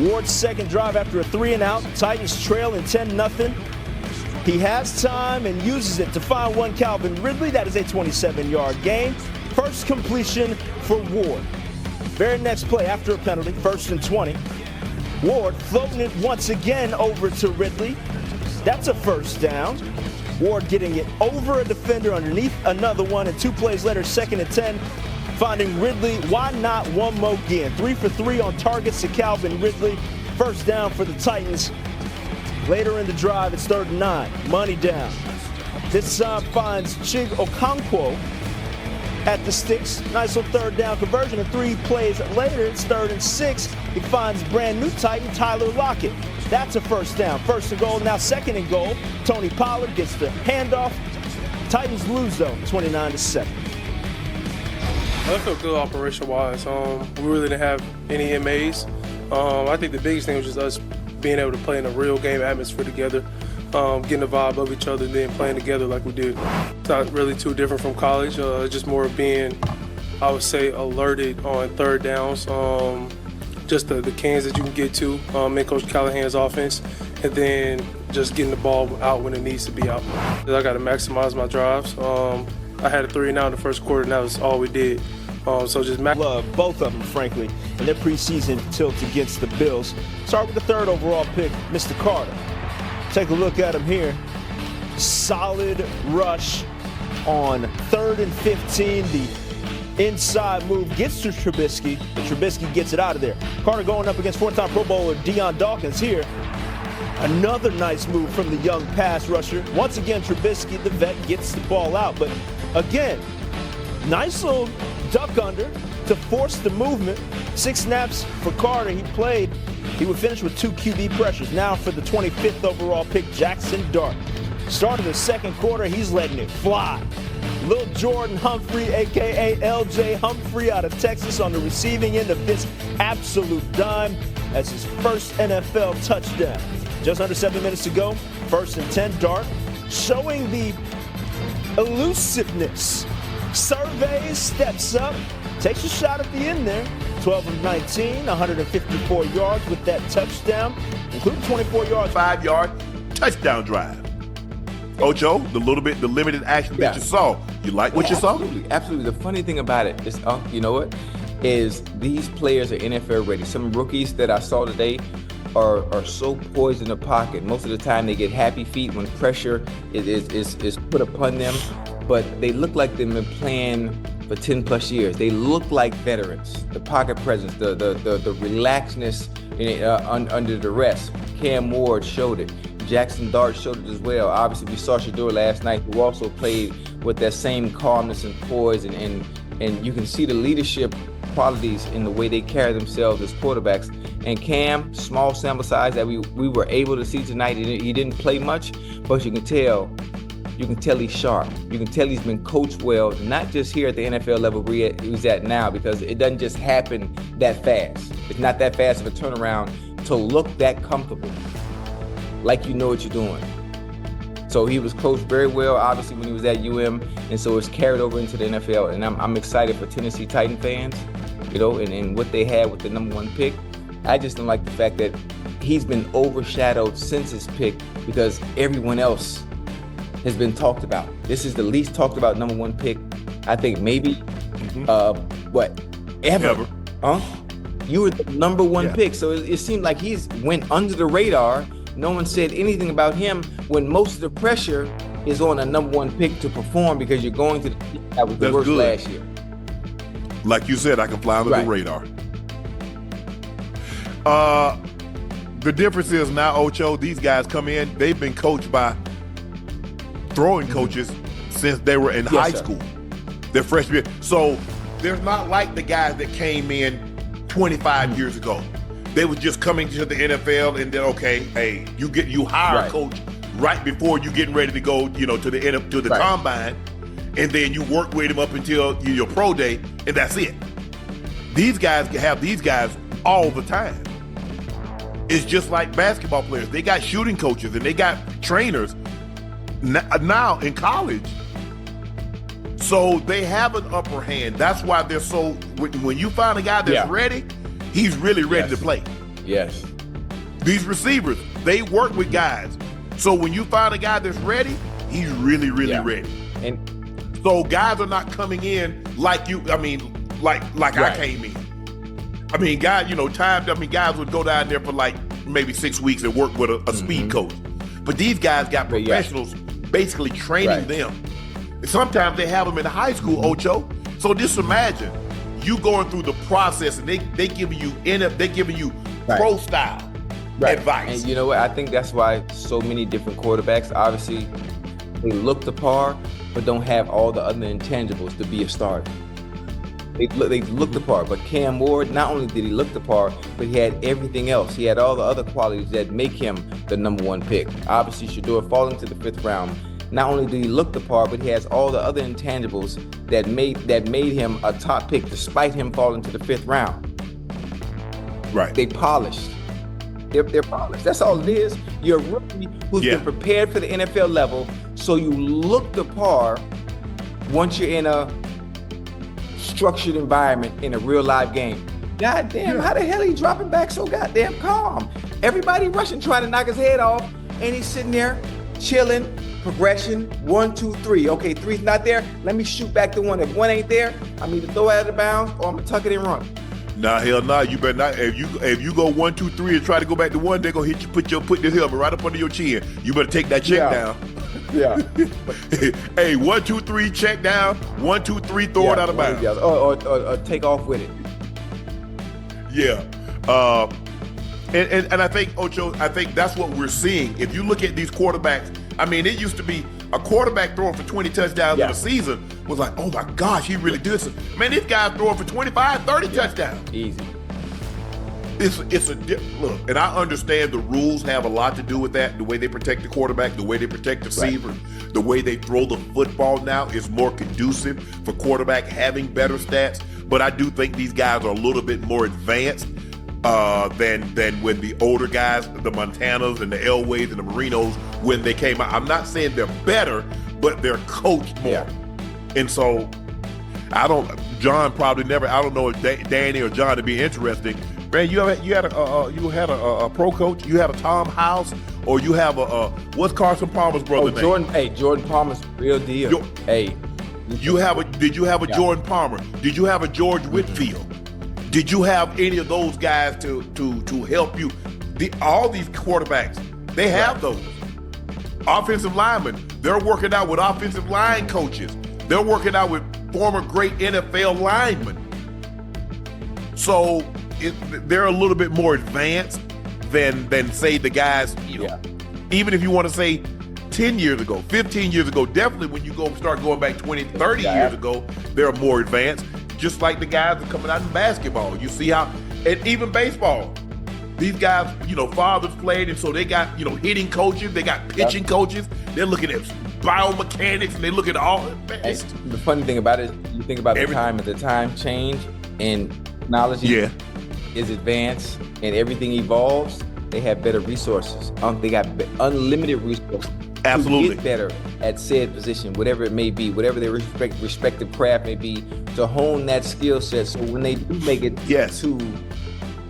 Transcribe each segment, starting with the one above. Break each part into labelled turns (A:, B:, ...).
A: Ward's second drive after a 3-and-out. Titans trailing 10-0. He has time and uses it to find one Calvin Ridley. That is a 27-yard gain. First completion for Ward. Very next play after a penalty, 1st and 20. Ward floating it once again over to Ridley. That's a first down. Ward getting it over a defender underneath another one, and 2 plays later, 2nd and 10, finding Ridley. Why not one more again? 3 for 3 on targets to Calvin Ridley. First down for the Titans. Later in the drive, it's 3rd and 9. Money down. This time finds Chig Okonkwo at the sticks. Nice little 3rd down conversion, and 3 plays later, it's 3rd and 6. He finds brand new Titan Tyler Lockett. That's a first down. 1st and goal, now 2nd and goal. Tony Pollard gets the handoff. Titans lose though, 29-7.
B: I felt good operation-wise. We really didn't have any MAs. I think the biggest thing was just us being able to play in a real game atmosphere together, getting the vibe of each other, and then playing together like we did. It's not really too different from college. Just more being, I would say, alerted on 3rd downs. Just the cans that you can get to in Coach Callahan's offense, and then just getting the ball out when it needs to be out. I got to maximize my drives. I had a 3-and-out in the first quarter, and that was all we did. So just
A: love both of them, frankly, in their preseason tilt against the Bills. Start with the 3rd overall pick, Mr. Carter. Take a look at him here. Solid rush on 3rd and 15. The inside move gets to Trubisky, and Trubisky gets it out of there. Carter going up against 4-time Pro Bowler Deion Dawkins here. Another nice move from the young pass rusher. Once again, Trubisky, the vet, gets the ball out. But again, nice little duck under to force the movement. 6 snaps for Carter. He would finish with 2 QB pressures. Now for the 25th overall pick, Jackson Dart. Start of the 2nd quarter, he's letting it fly. Lil Jordan Humphrey, a.k.a. LJ Humphrey, out of Texas on the receiving end of this absolute dime. That's his first NFL touchdown. Just under 7 minutes to go. 1st and 10, Dart showing the elusiveness. Surveys, steps up, takes a shot at the end there. 12 of 19, 154 yards with that touchdown, including 24 yards.
C: 5-yard touchdown drive. Ocho, the limited action that you saw. You like what you saw?
D: Absolutely. The funny thing about it is, you know what, is these players are NFL ready. Some rookies that I saw today are so poised in the pocket. Most of the time they get happy feet when pressure is put upon them, but they look like they've been playing for 10 plus years. They look like veterans. The pocket presence, the relaxedness under duress. Cam Ward showed it. Jackson Dart showed it as well. Obviously, we saw Shedeur last night, who also played with that same calmness and poise, and you can see the leadership qualities in the way they carry themselves as quarterbacks. And Cam, small sample size that we were able to see tonight. He didn't play much, but you can tell he's sharp. You can tell he's been coached well, not just here at the NFL level where he's at now, because it doesn't just happen that fast. It's not that fast of a turnaround to look that comfortable, like you know what you're doing. So he was coached very well, obviously, when he was at UM, and so it's carried over into the NFL. And I'm excited for Tennessee Titan fans, and what they had with the #1 pick. I just don't like the fact that he's been overshadowed since his pick because everyone else has been talked about. This is the least talked about #1 pick, I think maybe, ever. Huh? You were the #1 pick, so it seemed like he's went under the radar. No one said anything about him when most of the pressure is on a #1 pick to perform because you're going to that was the worst last year.
C: Like you said, I can fly under the radar. The difference is now, Ocho, these guys come in, they've been coached by throwing coaches since they were in high school. Their freshman year. So they're not like the guys that came in 25 years ago. They were just coming to the NFL and then, okay, hey, you hire a coach right before you getting ready to go, to the combine, and then you work with him up until your pro day, and that's it. These guys have these guys all the time. It's just like basketball players. They got shooting coaches and they got trainers now in college. So they have an upper hand. That's why they're so, when you find a guy that's ready, he's really ready to play.
D: Yes.
C: These receivers, they work with guys. So when you find a guy that's ready, he's really, really ready.
D: And
C: so guys are not coming in like you. I mean, like I came in. I mean, guys, guys would go down there for like maybe 6 weeks and work with a speed coach. But these guys got professionals basically training them. And sometimes they have them in high school, Ocho. So just imagine you going through the process and they giving you pro style advice.
D: And you know what? I think that's why so many different quarterbacks, obviously, they look the par, but don't have all the other intangibles to be a starter. They look the part, but Cam Ward, not only did he look the part, but he had everything else. He had all the other qualities that make him the number one pick. Obviously, Shedeur falling to the 5th round. Not only did he look the part, but he has all the other intangibles that made him a top pick, despite him falling to the 5th round.
C: Right.
D: They polished. They're polished. That's all it is. You're a rookie who's been prepared for the NFL level, so you look the part once you're in a structured environment in a real live game. God damn, how the hell are you dropping back so goddamn calm? Everybody rushing, trying to knock his head off, and he's sitting there chilling, progression, 1, 2, 3. Okay, 3's not there. Let me shoot back to 1. If 1 ain't there, I'm either throw it out of bounds or I'm gonna tuck it and run.
C: Nah, hell nah. You better not. If you go 1, 2, 3 and try to go back to 1, they're gonna hit you. Put this helmet right up under your chin. You better take that check down.
D: Yeah.
C: Hey, 1, 2, 3, check down. 1, 2, 3, throw it out of bounds.
D: Or take off with it.
C: Yeah. And I think, Ocho, that's what we're seeing. If you look at these quarterbacks, I mean, it used to be a quarterback throwing for 20 touchdowns in a season was like, oh my gosh, he really did some. Man, this guy's throwing for 25, 30 touchdowns.
D: Easy.
C: It's a look, and I understand the rules have a lot to do with that. The way they protect the quarterback, the way they protect the receiver, the way they throw the football now is more conducive for quarterback having better stats. But I do think these guys are a little bit more advanced than when the older guys, the Montanas and the Elways and the Marinos, when they came out. I'm not saying they're better, but they're coached more. Yeah. And so John probably never, I don't know if Danny or John to be interesting. Man, you had a pro coach, you had a Tom House, or you have what's Carson Palmer's brother name?
D: Jordan. Hey, Jordan Palmer's real deal. Did you have a Jordan Palmer? Did you have a George Whitfield? Did you have any of those guys to help you? All these quarterbacks, they have those. Offensive linemen, they're working out with offensive line coaches. They're working out with former great NFL linemen. So they're a little bit more advanced than say the guys, even if you want to say 10 years ago, 15 years ago, definitely when you start going back 20, 30 years ago, they're more advanced. Just like the guys that are coming out in basketball. You see how, and even baseball, these guys, fathers played, and so they got, hitting coaches, they got pitching coaches. They're looking at biomechanics, and they look at all. The funny thing about it is you think about the time change, and technology is advanced, and everything evolves. They have better resources. They got unlimited resources.
C: Absolutely.
D: To get better at said position, whatever it may be, whatever their respective craft may be, to hone that skill set. So when they do make it to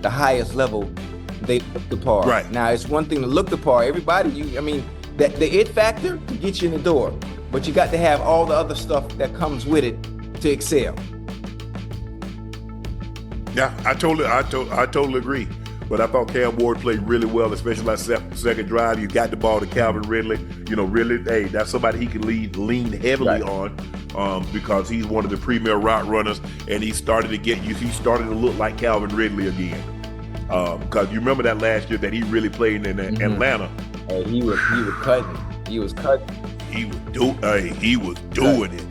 D: the highest level, they look the par.
C: Right.
D: Now, it's one thing to look the par. Everybody, the it factor to get you in the door, but you got to have all the other stuff that comes with it to excel.
C: Yeah, I totally agree. But I thought Cam Ward played really well, especially that second drive. You got the ball to Calvin Ridley. Ridley, that's somebody he can lean heavily on because he's one of the premier route runners, and he started to look like Calvin Ridley again. Because you remember that last year that he really played in Atlanta.
D: He was cutting. He was doing
C: it.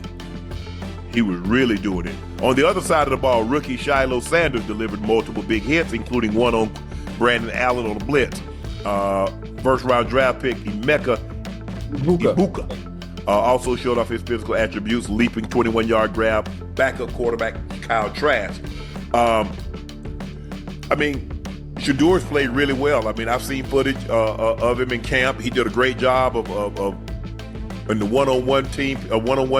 C: He was really doing it. On the other side of the ball, rookie Shiloh Sanders delivered multiple big hits, including one on Brandon Allen on a blitz. First-round draft pick Emeka Ibuka also showed off his physical attributes, leaping 21-yard grab, backup quarterback Kyle Trask. Shedeur's played really well. I've seen footage of him in camp. He did a great job of in the one-on-one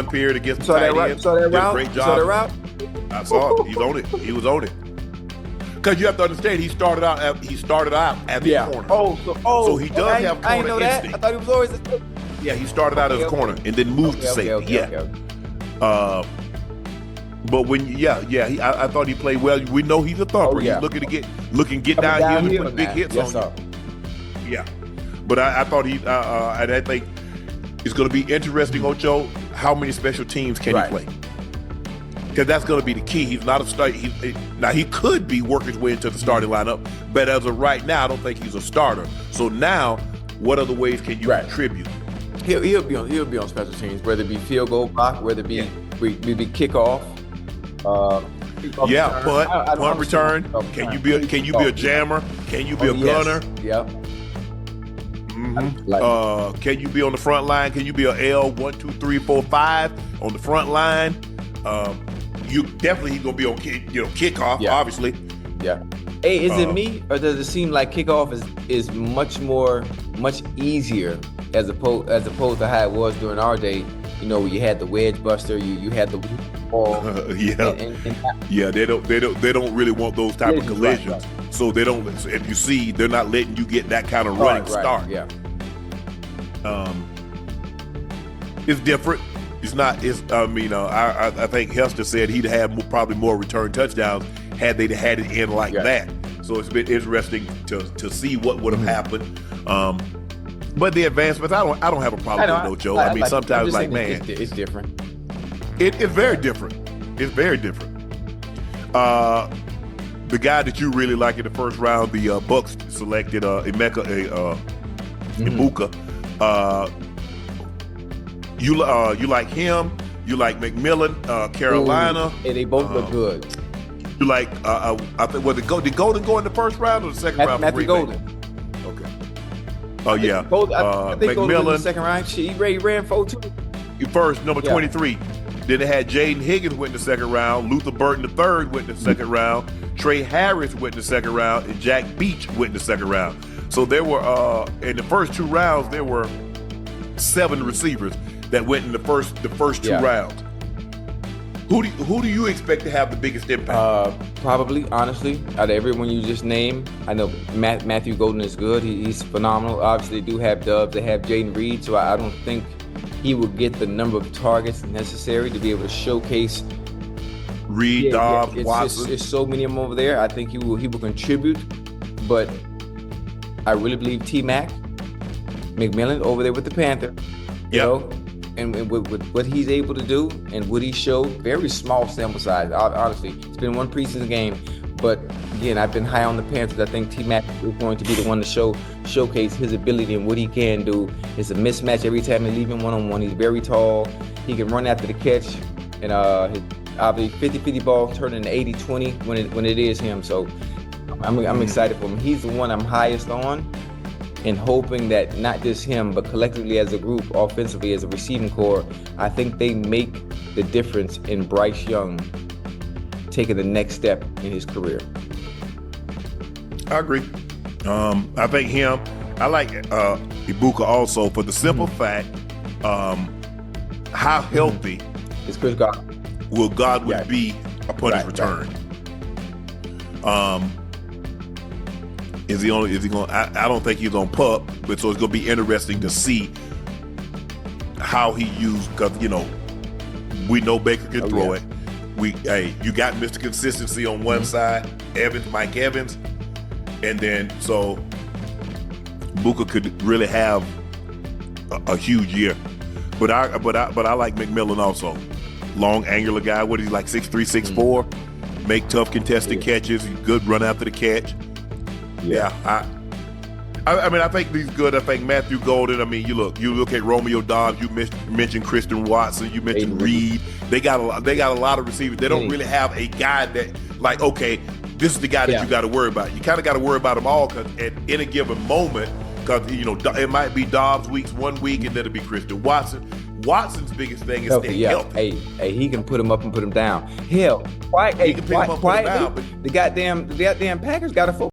C: period against the tight end.
D: Saw that route?
C: Great job.
D: Saw that route?
C: I saw it. He's on it. He was on it. Because you have to understand, he started out at the corner. So he does have corner
D: I didn't know that.
C: instinct.
D: I thought he was always.
C: Yeah, he started out as a corner and then moved to safety. But when I thought he played well. We know he's a thumper. He's looking to get downhill and put big hits on you. Yeah, but I thought and I think it's going to be interesting, Ocho. How many special teams can he play? Because that's going to be the key. He's not a start. Now he could be working his way into the starting lineup, but as of right now, I don't think he's a starter. So now, what other ways can you contribute?
D: He'll be on special teams, whether it be field goal block, whether it be kickoff.
C: Punt return. Can you be a jammer? Can you be a gunner?
D: Yeah.
C: Can you be on the front line? Can you be a L 1, 2, 3, 4, 5 on the front line? You definitely he's gonna be on kickoff, obviously.
D: Yeah. Hey, is it me or does it seem like kickoff is much easier as opposed to how it was during our day? You know, you had the wedge buster, you had the ball.
C: They don't really want those type of collisions.
D: Right.
C: So they don't. If you see, they're not letting you get that kind of running start.
D: Yeah.
C: It's different. It's not. I think Hester said he'd have probably more return touchdowns had they had it in like that. So it's been interesting to see what would have happened. But the advancements, I don't have a problem with no Joe. I mean, sometimes man,
D: it's different.
C: It's very different. It's very different. The guy that you really like in the first round, the Bucks selected Ibuka. You like him. You like McMillan, Carolina.
D: And they both look good.
C: You like I think did Golden go in the first round or the second round?
D: Matthew Golden.
C: Okay. Oh yeah.
D: I think Golden in the second round. He ran 4-2.
C: First, number 23. Then they had Jayden Higgins went in the second round. Luther Burton III went in the second round. Trey Harris went in the second round, and Jack Beach went in the second round. So there were in the first 2 rounds there were 7 receivers that went in the first 2 rounds. Who do you expect to have the biggest impact?
D: Probably, honestly, out of everyone you just named, I know Matthew Golden is good. He's phenomenal. Obviously, they do have Dubs. They have Jayden Reed, so I don't think he will get the number of targets necessary to be able to showcase
C: Reed, Dobbs, Watson.
D: There's so many of them over there. I think he will contribute, but I really believe T-Mac, McMillan over there with the Panther, you know, and with what he's able to do and what he showed, very small sample size. Honestly, it's been one preseason game, but again, I've been high on the Panthers. I think T-Mac is going to be the one to showcase his ability and what he can do. It's a mismatch every time they leave him one-on-one. He's very tall. He can run after the catch, and his obviously 50-50 ball turn into 80-20 when it is him. So I'm excited for him. He's the one I'm highest on, and hoping that not just him, but collectively as a group, offensively as a receiving core, I think they make the difference in Bryce Young taking the next step in his career.
C: I agree. I think him. I like Ibuka also for the simple fact, how healthy
D: is Chris Godwin?
C: Will Godwin be upon his return? Is he going? I don't think he's on pup, but so it's going to be interesting to see how he used, because we know Baker can throw it. You got Mr. Consistency on one side, Mike Evans, and then so Buka could really have a huge year. But I like McMillan also. Long, angular guy. What is he, like 6'3", 6'4"? Make tough contested catches. Good run after the catch. Yeah. I mean, I think he's good. I think Matthew Golden. I mean, you look at Romeo Dobbs. You mentioned Christian Watson. You mentioned Reed. They got a lot of receivers. They don't really have a guy that, like, okay, this is the guy that you got to worry about. You kind of got to worry about them all, because at any given moment, because it might be Dobbs one week, and then it'll be Christian Watson. Watson's biggest thing is staying healthy.
D: Hey, he can put him up and put him down. Hell,
C: he can pick him up and put him down.
D: The goddamn Packers got to focus